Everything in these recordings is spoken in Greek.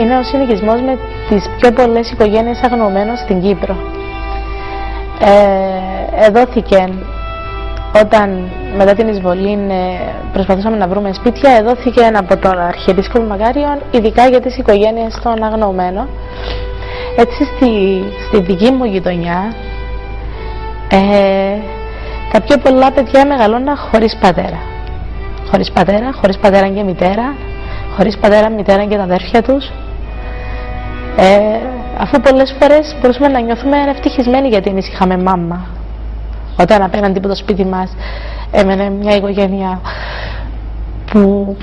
είναι ο συνοικισμός με τις πιο πολλές οικογένειες αγνοωμένων στην Κύπρο. Εδώθηκε όταν μετά την εισβολή προσπαθούσαμε να βρούμε σπίτια, εδώθηκε από τον Αρχιεπίσκοπο Μακάριον ειδικά για τις οικογένειες των αγνοωμένων. Έτσι στη δική μου γειτονιά τα πιο πολλά παιδιά μεγαλώναν χωρίς πατέρα. Χωρίς πατέρα και μητέρα, χωρίς πατέρα, μητέρα και τα αδέρφια τους. Αφού πολλές φορές μπορούσαμε να νιώθουμε ευτυχισμένοι γιατί εμείς είχαμε μάμα. Όταν απέναντι από το σπίτι μας έμενε μια οικογένεια που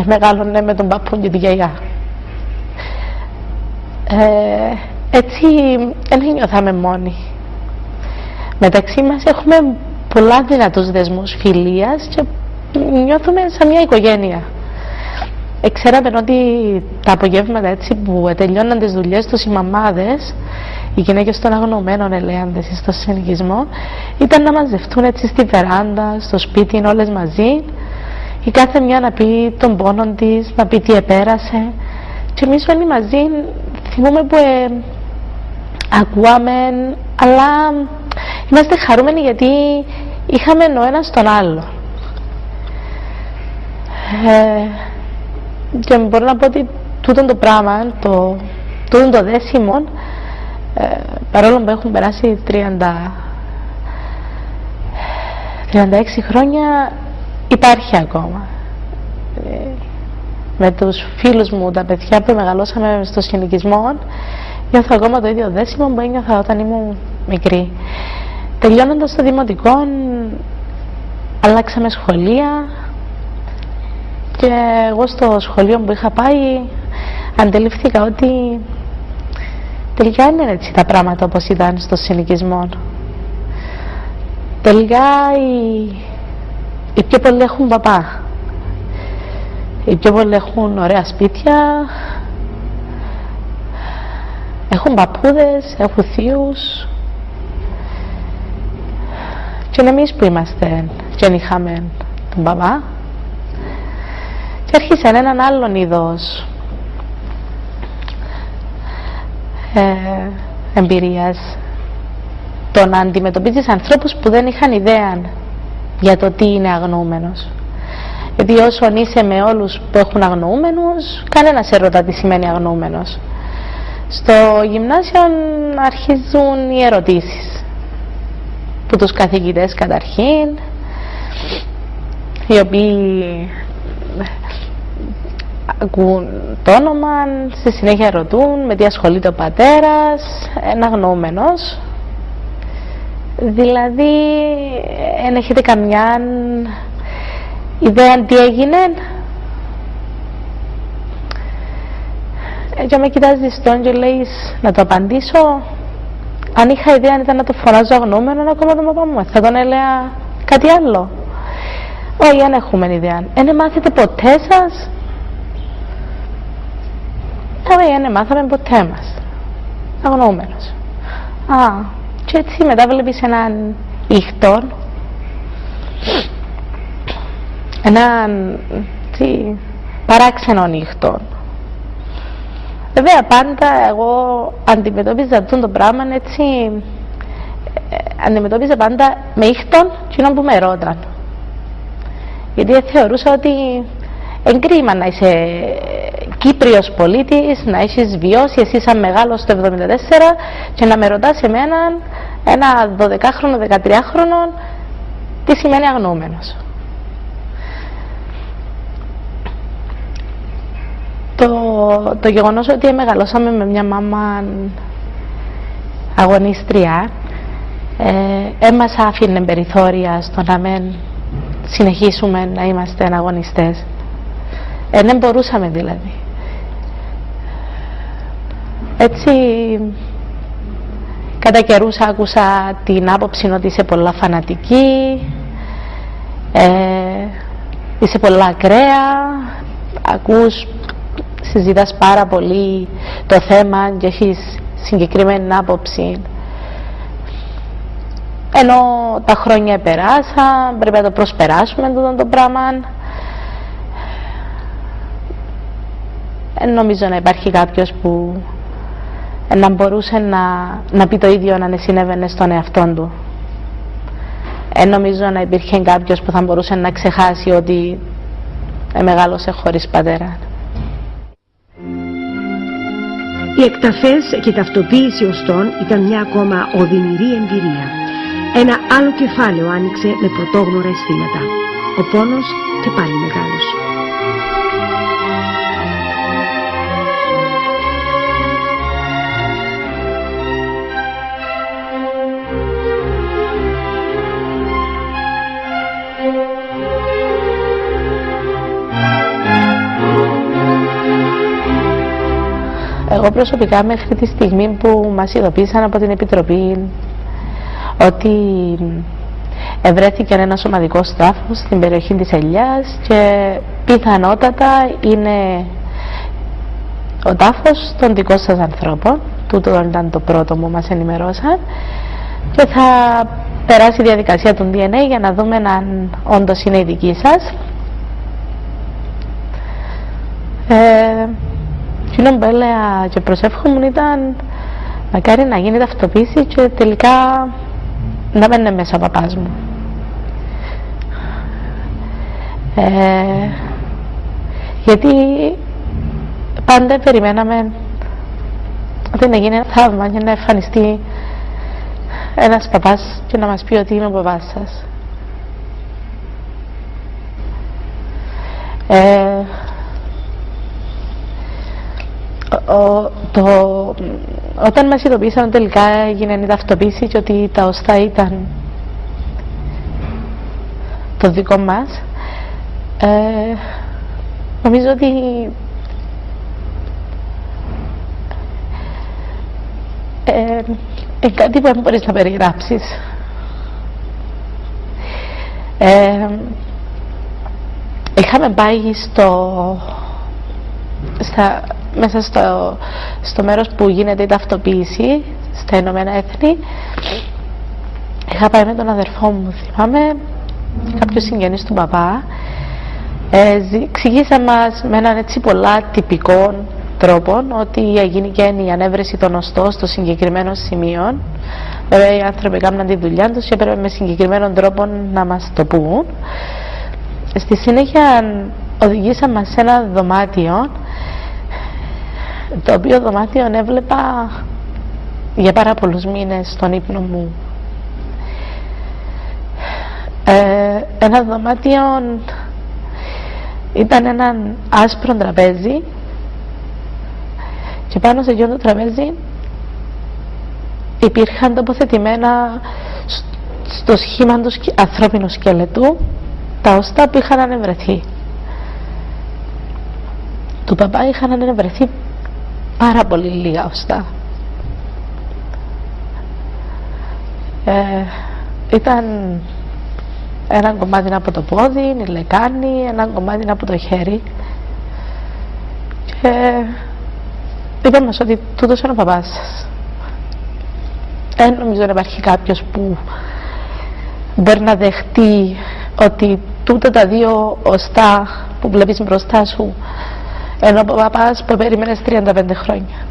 μεγάλωνε με τον παππού και τη γιαγιά. Έτσι δεν νιώθαμε μόνοι. Μεταξύ μας έχουμε πολλά δυνατούς δεσμούς φιλίας και νιώθουμε σαν μια οικογένεια. Ξέραμε ότι τα απογεύματα έτσι που τελειώναν τις δουλειές τους οι μαμάδες, οι γυναίκες των αγνοωμένων ελέαντες στο συνοικισμό, ήταν να μαζευτούν έτσι στη βεράντα, στο σπίτι όλες μαζί, η κάθε μια να πει τον πόνο της, να πει τι επέρασε. Και εμείς όλοι μαζί θυμούμε που ακούαμε, αλλά είμαστε χαρούμενοι γιατί είχαμε ο ένας τον άλλο. Και μπορώ να πω ότι τούτο το πράγμα, τούτο το δέσιμο, παρόλο που έχουν περάσει 36 χρόνια, υπάρχει ακόμα. Με τους φίλους μου, τα παιδιά που μεγαλώσαμε στο συνοικισμό, νιώθω ακόμα το ίδιο δέσιμο που ένιωθα όταν ήμουν μικρή. Τελειώνοντας το δημοτικό, αλλάξαμε σχολεία και εγώ στο σχολείο που είχα πάει αντιληφθήκα ότι τελικά είναι έτσι τα πράγματα όπως ήταν στο συνοικισμό. Τελικά οι πιο πολλοί έχουν παπά. Οι πιο πολλοί έχουν ωραία σπίτια, έχουν παππούδες, έχουν θείους. Και εμείς που είμαστε και είχαμε τον παπά, και άρχισε έναν άλλον είδος εμπειρίας, το να αντιμετωπίζεις ανθρώπους που δεν είχαν ιδέα για το τι είναι αγνοούμενος. Γιατί όσον είσαι με όλους που έχουν αγνοούμενους, κανένας σε ρωτά τι σημαίνει αγνοούμενος. Στο γυμνάσιο αρχίζουν οι ερωτήσεις που τους καθηγητές καταρχήν, οι οποίοι ακούν το όνομα, στη συνέχεια ρωτούν με τι ασχολείται ο πατέρας, ένα αγνοούμενος. Δηλαδή, αν έχετε καμιά ιδέα τι έγινε, και με κοιτάζεις τον και λέει να το απαντήσω. Αν είχα ιδέα ήταν να το φωνάζω αγνοούμενο, ακόμα τον παπά μου, θα τον έλεγα κάτι άλλο. Όχι, δεν έχουμε ιδέα. Δεν μάθετε ποτέ σας? Όχι, δεν μάθαμε ποτέ μας. Αγνοούμενος. Και έτσι μετά βλέπεις έναν ήχτο, έναν παράξενο ήχτο. Βέβαια πάντα εγώ αντιμετώπιζα αυτό το πράγμα έτσι, αντιμετώπιζα πάντα με ήχτον εκείνον που με ρώταν. Γιατί θεωρούσα ότι εγκρίμα να είσαι Κύπριος πολίτης, να έχεις βιώσει εσύ σαν μεγάλος το 1974 και να με ρωτάς εμένα, ένα 12χρονο, 13χρονο, τι σημαίνει αγνοούμενος. Το γεγονός ότι μεγαλώσαμε με μια μάμα αγωνίστρια μας άφηνε περιθώρια στο να μην συνεχίσουμε να είμαστε αγωνιστές. Δεν μπορούσαμε δηλαδή. Έτσι κατά καιρούς άκουσα την άποψη ότι είσαι πολλά φανατική, είσαι πολλά ακραία, ακούς, συζητάς πάρα πολύ το θέμα και έχεις συγκεκριμένη άποψη. Ενώ τα χρόνια περάσαν, πρέπει να το προσπεράσουμε το πράγμα. νομίζω να υπάρχει κάποιος που να μπορούσε να πει το ίδιο αν συνέβαινε στον εαυτό του. Νομίζω να υπήρχε κάποιος που θα μπορούσε να ξεχάσει ότι μεγάλωσε χωρίς πατέρα. Οι εκταφές και η ταυτοποίηση οστών ήταν μια ακόμα οδυνηρή εμπειρία. Ένα άλλο κεφάλαιο άνοιξε με πρωτόγνωρα αισθήματα. Ο πόνος και πάλι μεγάλος. Εγώ προσωπικά μέχρι τη στιγμή που μας ειδοποίησαν από την Επιτροπή ότι ευρέθηκε ένα σωματικό τάφος στην περιοχή της Ελιάς και πιθανότατα είναι ο τάφος των δικών σας ανθρώπων, τούτο ήταν το πρώτο που μας ενημερώσαν, και θα περάσει η διαδικασία του DNA για να δούμε αν όντως είναι η δική σας. Εκείνο που έλεγα και προσεύχομουν ήταν μακάρι να γίνει ταυτοποίηση και τελικά να μένει μέσα ο παπάς μου. Γιατί πάντα περιμέναμε ότι να γίνει ένα θαύμα και να εμφανιστεί ένας παπάς και να μας πει ότι είμαι ο παπάς σας. Όταν μας ειδοποίησαν τελικά έγινε η ταυτοποίηση και ότι τα οστά ήταν το δικό μας, νομίζω ότι κάτι που δεν μπορείς να περιγράψεις. Είχαμε πάει μέσα στο μέρος που γίνεται η ταυτοποίηση στα Ηνωμένα Έθνη. Είχα πάει με τον αδερφό μου, θυμάμαι, κάποιος συγγενής του παπά. Εξηγήσα μας με έναν έτσι πολλά τυπικό τρόπο ότι έγινε και η ανέβρεση των οστών στο συγκεκριμένο σημείο. Βέβαια οι άνθρωποι έκαναν τη δουλειά τους και έπρεπε με συγκεκριμένον τρόπο να μας το πούν. Στη συνέχεια οδηγήσαμε μας σε ένα δωμάτιο, το οποίο δωμάτιο έβλεπα για πάρα πολλούς μήνες στον ύπνο μου. Ένα δωμάτιο ήταν ένα άσπρο τραπέζι και πάνω σε αυτό το τραπέζι υπήρχαν τοποθετημένα στο σχήμα του ανθρώπινου σκελετού τα οστά που είχαν ανεβρεθεί. Του παπά είχαν ανεβρεθεί πάρα πολύ λίγα οστά. Ήταν ένα κομμάτι από το πόδι, η λεκάνη, ένα κομμάτι από το χέρι, και είπαμε μας ότι τούτος είναι ο παπάς σας. Δεν νομίζω να υπάρχει κάποιος που μπορεί να δεχτεί ότι τούτα τα δύο οστά που βλέπεις μπροστά σου ενώ ο παπάς που περίμενες 35 χρόνια.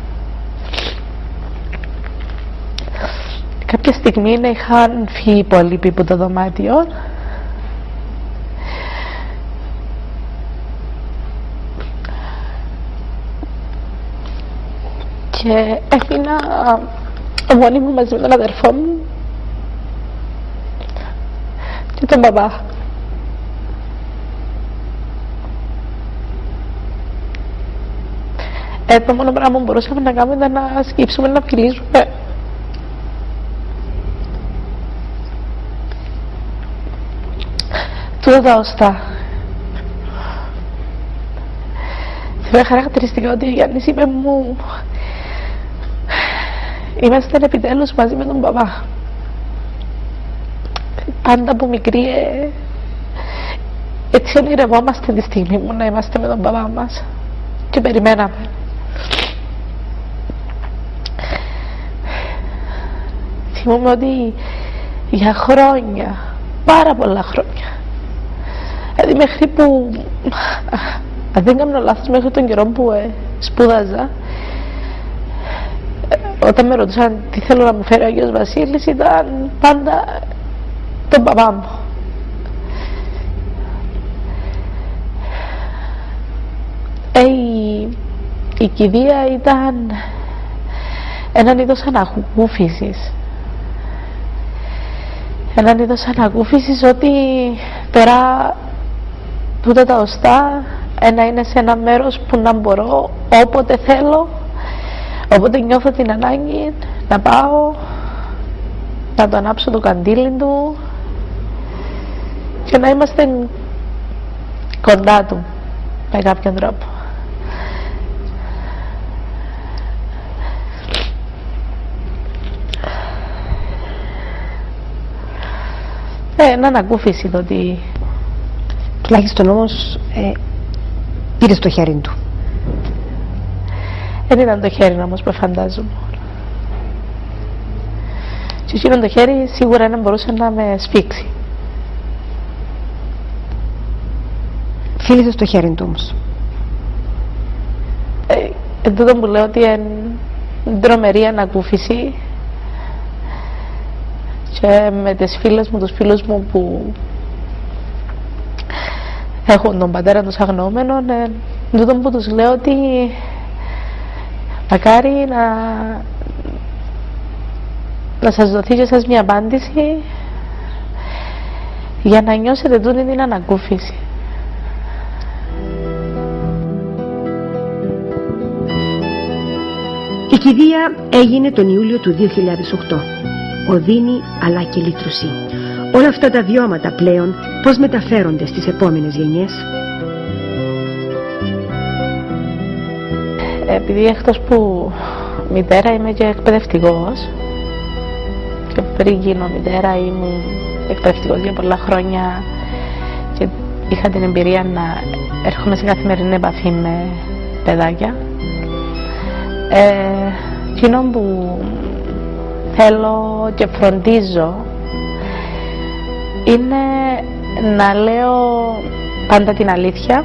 Κάποια στιγμή είχαν φύγει οι υπόλοιποι από το δωμάτιο και έμεινα μόνη μου μαζί με τον αδερφό μου και τον παπά. Το μόνο πράγμα που μπορούσαμε να κάνουμε ήταν να σκύψουμε, να φιλήσουμε. Τούτα τα οστά. Θυμάμαι χαρακτηριστικά ότι ο Γιάννης είπε μου είμαστε επιτέλους μαζί με τον παπά. Πάντα από μικρή έτσι ονειρευόμαστε τη στιγμή μου να είμαστε με τον παπά μας και περιμέναμε. Θυμούμαι ότι για χρόνια, πάρα πολλά χρόνια, δηλαδή μέχρι που, αν δεν κάνω λάθος, μέχρι τον καιρό που σπούδαζα, όταν με ρωτούσαν τι θέλω να μου φέρει ο Άγιος Βασίλης, ήταν πάντα τον παπά μου. Η κηδεία ήταν έναν είδος ανακούφισης. Έναν είδος ανακούφισης ότι τώρα τούτα τα οστά να είναι σε ένα μέρος που να μπορώ όποτε θέλω, όποτε νιώθω την ανάγκη να πάω, να το ανάψω το καντήλι του και να είμαστε κοντά του με κάποιον τρόπο. Ένα ανακούφιση το ότι... Τουλάχιστον όμως πήρες το χέρι του. Δεν ήταν το χέρι όμως που φαντάζομαι. Και εκείνο το χέρι σίγουρα δεν μπορούσε να με σφίξει. Φίλησες το χέρι του όμως. Εν τούτο που λέω ότι είναι τρομερή ανακούφιση. Και με τις φίλες μου, τους φίλους μου που έχουν τον πατέρα τους αγνοούμενο, τούτο που τους λέω ότι μακάρι να σας δοθεί και σας μια απάντηση για να νιώσετε τούτη την ανακούφιση. Η κηδεία έγινε τον Ιούλιο του 2008. Οδύνη αλλά και λύτρωση. Όλα αυτά τα βιώματα πλέον πώς μεταφέρονται στις επόμενες γενιές? Επειδή εκτός που μητέρα είμαι και εκπαιδευτικός και πριν γίνω μητέρα ήμουν εκπαιδευτικός για πολλά χρόνια και είχα την εμπειρία να έρχομαι σε καθημερινή επαφή με παιδάκια, εκείνο που θέλω και φροντίζω είναι να λέω πάντα την αλήθεια,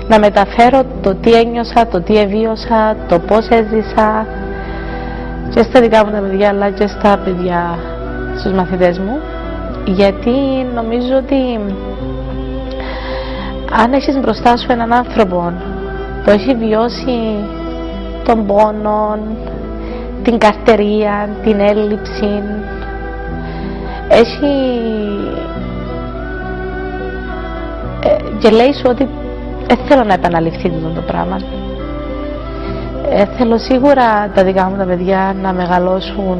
να μεταφέρω το τι ένιωσα, το τι εβίωσα, το πώς έζησα και στα δικά μου τα παιδιά αλλά και στα παιδιά, στους μαθητές μου, γιατί νομίζω ότι αν έχεις μπροστά σου έναν άνθρωπο που έχει βιώσει τον πόνο, την καρτερία, την έλλειψη, και λέει σου ότι δεν θέλω να επαναληφθεί το πράγμα. Θέλω σίγουρα τα δικά μου τα παιδιά να μεγαλώσουν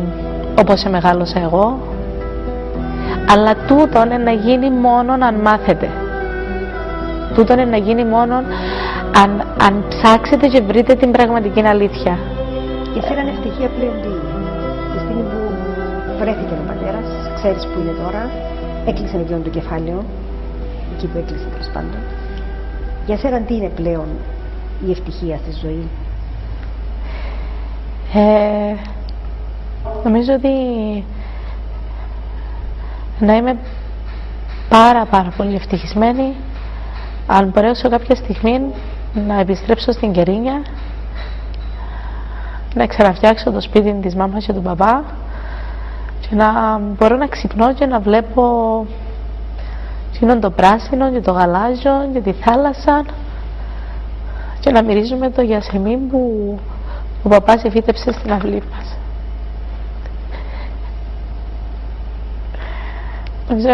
όπως μεγάλωσα εγώ, αλλά τούτο είναι να γίνει μόνο αν μάθετε. Τούτο είναι να γίνει μόνο αν ψάξετε και βρείτε την πραγματική αλήθεια. Και εσύ ήταν ευτυχία πλέον τη στιγμή που βρέθηκε ο πατέρας, ξέρεις που είναι τώρα, έκλεισε εκείνο το κεφάλαιο, εκεί που έκλεισε τέλος πάντων. Για σένα τι είναι πλέον η ευτυχία στη ζωή? Νομίζω ότι να είμαι πάρα πολύ ευτυχισμένη αν μπορέσω κάποια στιγμή να επιστρέψω στην Κερίνια, να ξαναφτιάξω το σπίτι της μάμας και του παπά και να μπορώ να ξυπνώ και να βλέπω το πράσινο και το γαλάζιο και τη θάλασσα και να μυρίζουμε το γιασεμίν που ο παπάς εφύτεψε στην αυλή μας. Νομίζω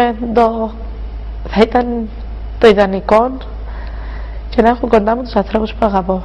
θα ήταν το ιδανικό και να έχω κοντά μου τους ανθρώπους που αγαπώ.